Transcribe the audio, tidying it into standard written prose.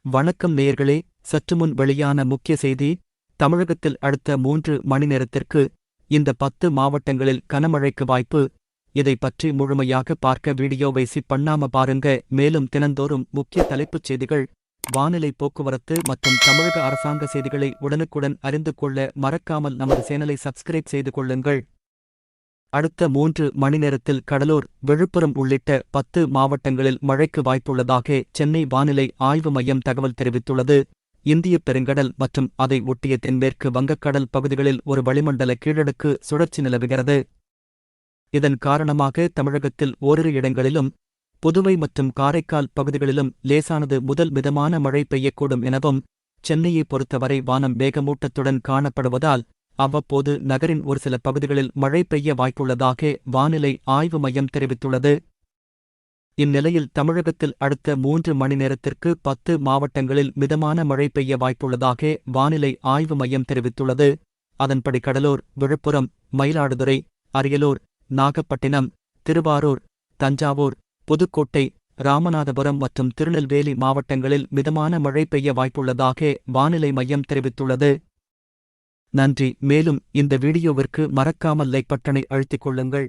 வணக்கம் நேயர்களே. சற்றுமுன் வெளியான முக்கிய செய்தி. தமிழகத்தில் அடுத்த 3 மணி நேரத்திற்கு இந்த 10 மாவட்டங்களில் கனமழைக்கு வாய்ப்பு. இதை பற்றி முழுமையாக பார்க்க வீடியோவை ஸ்கிப் பண்ணாம பாருங்க. மேலும் தினந்தோறும் முக்கிய தலைப்புச் செய்திகள், வானிலை, போக்குவரத்து மற்றும் தமிழக அரசாங்க செய்திகளை உடனுக்குடன் அறிந்து கொள்ள மறக்காமல் நமது சேனலை சப்ஸ்கிரைப் செய்து கொள்ளுங்கள். அடுத்த 3 மணி நேரத்தில் கடலூர், விழுப்புரம் உள்ளிட்ட 10 மாவட்டங்களில் மழைக்கு வாய்ப்புள்ளதாக சென்னை வானிலை ஆய்வு மையம் தகவல் தெரிவித்துள்ளது. இந்தியப் பெருங்கடல் மற்றும் அதை ஒட்டிய தென்மேற்கு வங்கக்கடல் பகுதிகளில் ஒரு வளிமண்டல கீழடுக்கு சுழற்சி நிலவுகிறது. இதன் காரணமாக தமிழகத்தில் ஓரிரு இடங்களிலும், புதுவை மற்றும் காரைக்கால் பகுதிகளிலும் லேசானது முதல் மிதமான மழை பெய்யக்கூடும் எனவும், சென்னையை பொறுத்தவரை வானம் மேகமூட்டத்துடன் காணப்படுவதால் அவ்வப்போது நகரின் ஒரு சில பகுதிகளில் மழை பெய்ய வாய்ப்புள்ளதாக வானிலை ஆய்வு மையம் தெரிவித்துள்ளது. இந்நிலையில் தமிழகத்தில் அடுத்த 3 மணி நேரத்திற்கு 10 மாவட்டங்களில் மிதமான மழை பெய்ய வாய்ப்புள்ளதாக வானிலை ஆய்வு மையம் தெரிவித்துள்ளது. அதன்படி கடலூர், விழுப்புரம், மயிலாடுதுறை, அரியலூர், நாகப்பட்டினம், திருவாரூர், தஞ்சாவூர், புதுக்கோட்டை, ராமநாதபுரம் மற்றும் திருநெல்வேலி மாவட்டங்களில் மிதமான மழை பெய்ய வாய்ப்புள்ளதாக வானிலை மையம் தெரிவித்துள்ளது. நன்றி. மேலும் இந்த வீடியோவிற்கு மறக்காமல் லைக் பட்டனை அழுத்திக் கொள்ளுங்கள்.